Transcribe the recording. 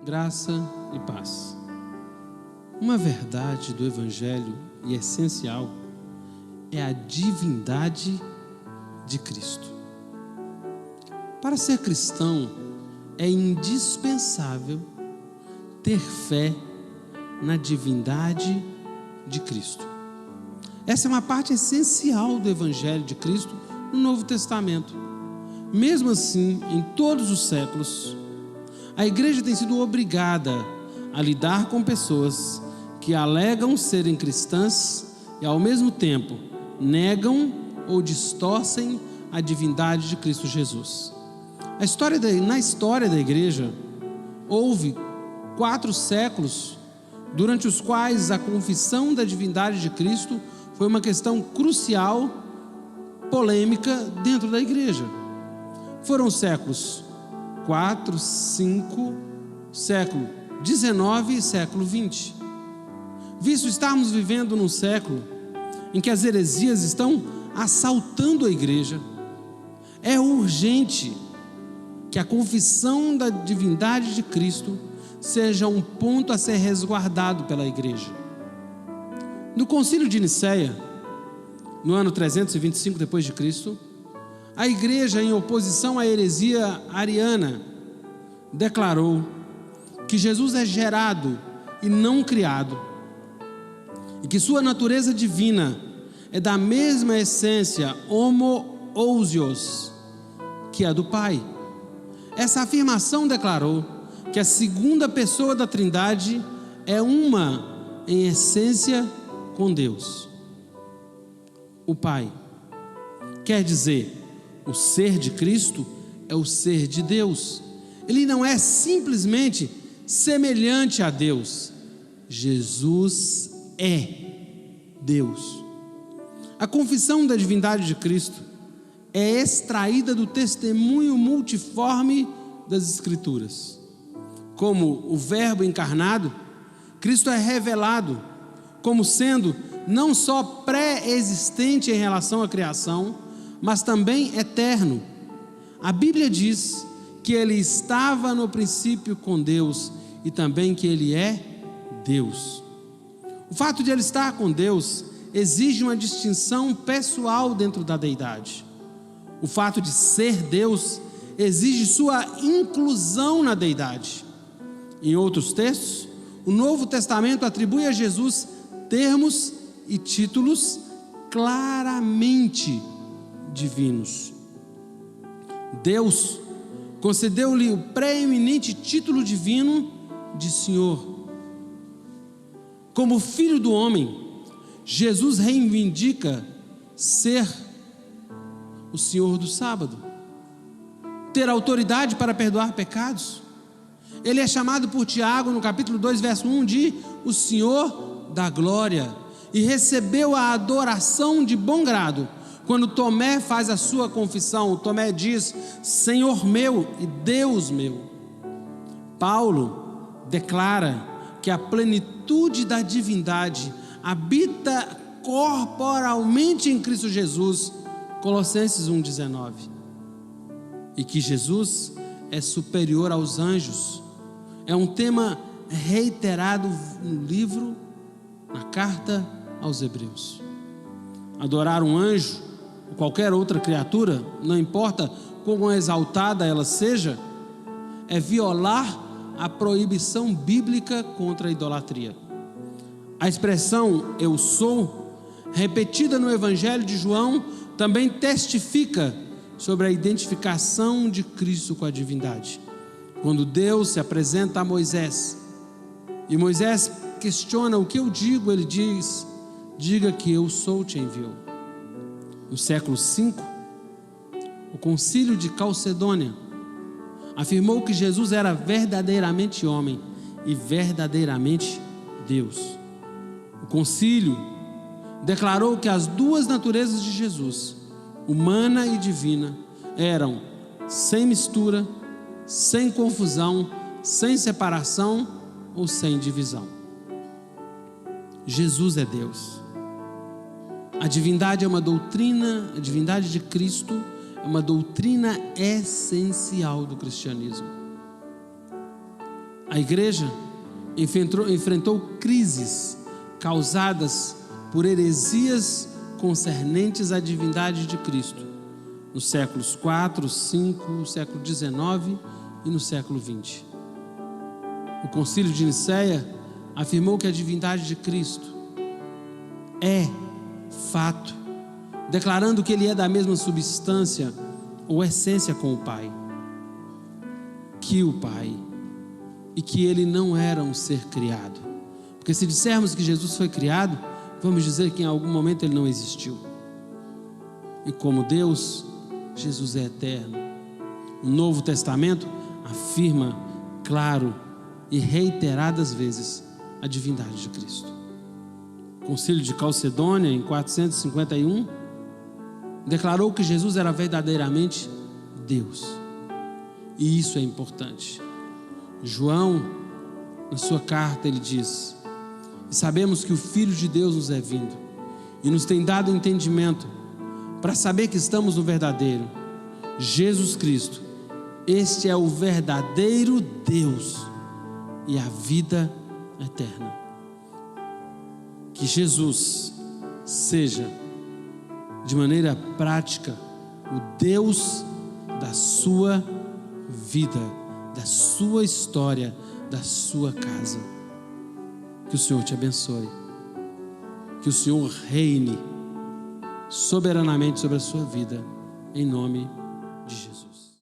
Graça e paz. Uma verdade do Evangelho e essencial é a divindade de Cristo. Para ser cristão, é indispensável ter fé na divindade de Cristo. Essa é uma parte essencial do Evangelho de Cristo no Novo Testamento. Mesmo assim, em todos os séculos, a igreja tem sido obrigada a lidar com pessoas que alegam serem cristãs e, ao mesmo tempo, negam ou distorcem a divindade de Cristo Jesus. Na história da igreja, houve 4 séculos durante os quais a confissão da divindade de Cristo foi uma questão crucial, polêmica dentro da igreja. Foram séculos 4, 5, século 19 e século 20. Visto estarmos vivendo num século em que as heresias estão assaltando a igreja, é urgente que a confissão da divindade de Cristo seja um ponto a ser resguardado pela igreja. No Concílio de Nicéia, no ano 325 depois de Cristo, a igreja, em oposição à heresia ariana, declarou que Jesus é gerado e não criado, e que sua natureza divina é da mesma essência homoousios que a do Pai. Essa afirmação declarou que a segunda pessoa da Trindade é uma em essência com Deus, o Pai. Quer dizer, o ser de Cristo é o ser de Deus. Ele não é simplesmente semelhante a Deus. Jesus é Deus. A confissão da divindade de Cristo é extraída do testemunho multiforme das Escrituras. Como o Verbo encarnado, Cristo é revelado como sendo não só pré-existente em relação à criação, mas também eterno. A Bíblia diz que Ele estava no princípio com Deus e também que Ele é Deus. O fato de Ele estar com Deus exige uma distinção pessoal dentro da deidade. O fato de ser Deus exige sua inclusão na deidade. Em outros textos, o Novo Testamento atribui a Jesus termos e títulos claramente divinos. Deus concedeu-lhe o preeminente título divino de Senhor. Como Filho do homem, Jesus reivindica ser o Senhor do sábado, ter autoridade para perdoar pecados. Ele é chamado por Tiago, no capítulo 2, verso 1, de o Senhor da glória, e recebeu a adoração de bom grado. Quando Tomé faz a sua confissão, Tomé diz: Senhor meu e Deus meu. Paulo declara que a plenitude da divindade habita corporalmente em Cristo Jesus, Colossenses 1,19, e que Jesus é superior aos anjos. É um tema reiterado no livro, na carta aos Hebreus. Adorar um anjo ou qualquer outra criatura, não importa quão exaltada ela seja, é violar a proibição bíblica contra a idolatria. A expressão eu sou, repetida no Evangelho de João, também testifica sobre a identificação de Cristo com a divindade. Quando Deus se apresenta a Moisés e Moisés questiona o que eu digo, ele diz: diga que eu sou te enviou. No século V, o Concílio de Calcedônia afirmou que Jesus era verdadeiramente homem e verdadeiramente Deus. O concílio declarou que as duas naturezas de Jesus, humana e divina, eram sem mistura, sem confusão, sem separação ou sem divisão. Jesus é Deus. A divindade é uma doutrina, a divindade de Cristo é uma doutrina essencial do cristianismo. A A igreja enfrentou crises causadas por heresias concernentes à divindade de Cristo, nos séculos 4, 5, no século 19 e no século 20. O Concílio de Nicéia afirmou que a divindade de Cristo é fato, declarando que ele é da mesma substância ou essência com o Pai, que o Pai, e que ele não era um ser criado. Porque se dissermos que Jesus foi criado, vamos dizer que em algum momento ele não existiu. E como Deus, Jesus é eterno. O Novo Testamento afirma, claro e reiteradas vezes, a divindade de Cristo. O Concílio de Calcedônia, em 451, declarou que Jesus era verdadeiramente Deus. E isso é importante. João, na sua carta, ele diz: e sabemos que o Filho de Deus nos é vindo e nos tem dado entendimento para saber que estamos no verdadeiro Jesus Cristo. Este é o verdadeiro Deus e a vida eterna. Que Jesus seja, de maneira prática, o Deus da sua vida, da sua história, da sua casa. Que o Senhor te abençoe. Que o Senhor reine soberanamente sobre a sua vida, em nome de Jesus.